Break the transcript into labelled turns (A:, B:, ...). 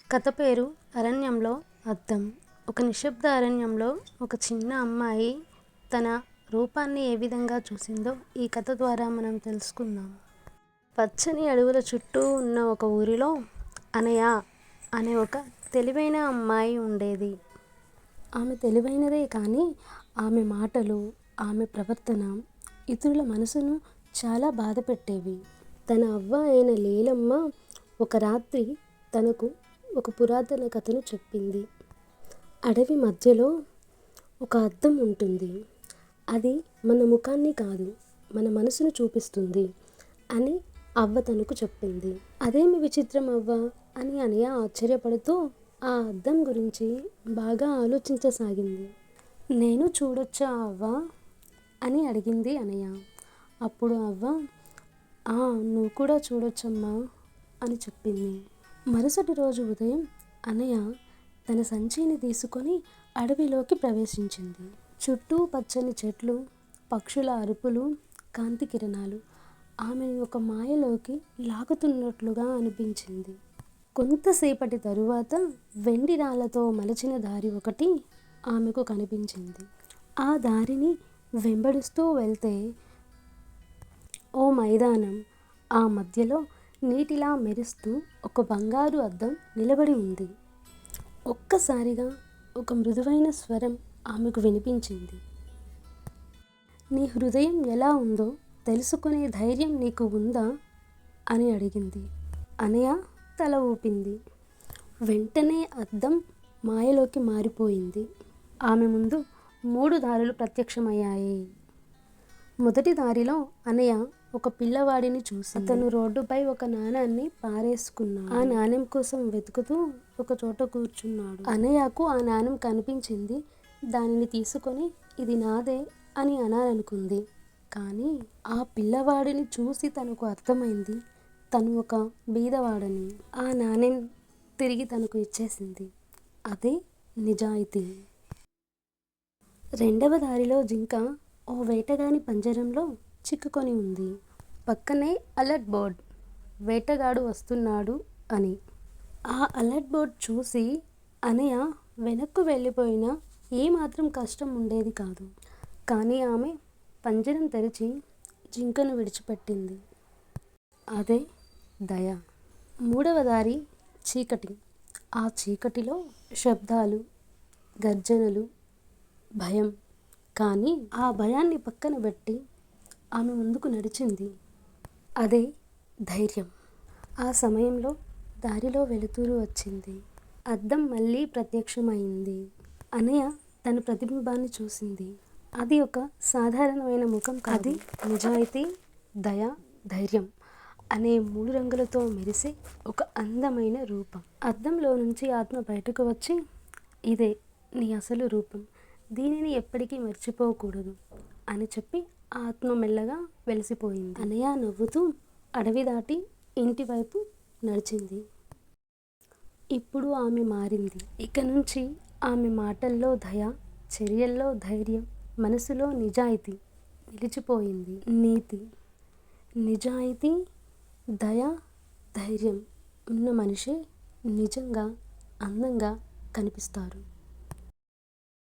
A: కథ పేరు అరణ్యంలో అద్దం. ఒక నిశ్శబ్ద అరణ్యంలో ఒక చిన్న అమ్మాయి తన రూపాన్ని ఏ విధంగా చూసిందో ఈ కథ ద్వారా మనం తెలుసుకుందాం. పచ్చని అడవుల చుట్టూ ఉన్న ఒక ఊరిలో అనయ అనే ఒక తెలివైన అమ్మాయి ఉండేది. ఆమె తెలివైనదే కానీ ఆమె మాటలు, ఆమె ప్రవర్తన ఇతరుల మనసును చాలా బాధ పెట్టేవి. తన అవ్వ అయిన లీలమ్మ ఒక రాత్రి తనకు ఒక పురాతన కథను చెప్పింది. అడవి మధ్యలో ఒక అద్దం ఉంటుంది. అది మన ముఖాన్ని కాదు, మన మనసును చూపిస్తుంది అని అవ్వ తనకు చెప్పింది. అదేమి విచిత్రం అవ్వ అని అనయ ఆశ్చర్యపడుతూ ఆ అద్దం గురించి బాగా ఆలోచించసాగింది. నేను చూడొచ్చా అవ్వ అని అడిగింది అనయ. అప్పుడు అవ్వ నువ్వు కూడా చూడొచ్చమ్మా అని చెప్పింది. మరుసటి రోజు ఉదయం అనయ తన సంచిని తీసుకొని అడవిలోకి ప్రవేశించింది. చుట్టూ పచ్చని చెట్లు, పక్షుల అరుపులు, కాంతి కిరణాలు ఆమెను ఒక మాయలోకి లాగుతున్నట్లుగా అనిపించింది. కొంతసేపటి తరువాత వెండి రాళ్లతో మలచిన దారి ఒకటి ఆమెకు కనిపించింది. ఆ దారిని వెంబడిస్తూ వెళ్తే ఓ మైదానం, ఆ మధ్యలో నీటిలా మెరుస్తూ ఒక బంగారు అద్దం నిలబడి ఉంది. ఒక్కసారిగా ఒక మృదువైన స్వరం ఆమెకు వినిపించింది. నీ హృదయం ఎలా ఉందో తెలుసుకునే ధైర్యం నీకు ఉందా అని అడిగింది. అనయ తల ఊపింది. వెంటనే అద్దం మాయలోకి మారిపోయింది. ఆమె ముందు 3 దారులు ప్రత్యక్షమయ్యాయి. మొదటి దారిలో అనయ ఒక పిల్లవాడిని చూసి అతను రోడ్డుపై ఒక నాణాన్ని పారేసుకున్నాడు. ఆ నాణెం కోసం వెతుకుతూ ఒక చోట కూర్చున్నాడు. అనయకు ఆ నాణెం కనిపించింది. దానిని తీసుకొని ఇది నాదే అని అనాలనుకుంది. కానీ ఆ పిల్లవాడిని చూసి తనకు అర్థమైంది తను ఒక బీదవాడని. ఆ నాణెం తిరిగి తనకు ఇచ్చేసింది. అదే నిజాయితీ. రెండవ దారిలో జింక ఓ వేటగాని పంజరంలో చిక్కుకొని ఉంది. పక్కనే అలర్ట్ బోర్డ్, వేటగాడు వస్తున్నాడు అని. ఆ అలర్ట్ బోర్డ్ చూసి అనయ వెనక్కు వెళ్ళిపోయినా ఏమాత్రం కష్టం ఉండేది కాదు. కానీ ఆమె పంజరం తెరిచి జింకను విడిచిపెట్టింది. అదే దయ. మూడవ దారి చీకటి. ఆ చీకటిలో శబ్దాలు, గర్జనలు, భయం. కానీ ఆ భయాన్ని పక్కన పెట్టి ఆమె ముందుకు నడిచింది. అదే ధైర్యం. ఆ సమయంలో దారిలో వెలుతురు వచ్చింది. అద్దం మళ్ళీ ప్రత్యక్షమైంది. అనయ తన ప్రతిబింబాన్ని చూసింది. అది ఒక సాధారణమైన ముఖం కాదు. అది నిజాయితీ, దయ, ధైర్యం అనే 3 రంగులతో మెరిసే ఒక అందమైన రూపం. అద్దంలో నుంచి ఆత్మ బయటకు వచ్చి ఇదే నీ అసలు రూపం, దీనిని ఎప్పటికీ మర్చిపోకూడదు అని చెప్పి ఆత్మ మెల్లగా వెలిసిపోయింది. అనయ నవ్వుతూ అడవి దాటి ఇంటి వైపు నడిచింది. ఇప్పుడు ఆమె మారింది. ఇక నుంచి ఆమె మాటల్లో దయ, చర్యల్లో ధైర్యం, మనసులో నిజాయితీ నిలిచిపోయింది. నీతి, నిజాయితీ, దయ, ధైర్యం ఉన్న మనిషే నిజంగా అందంగా కనిపిస్తారు.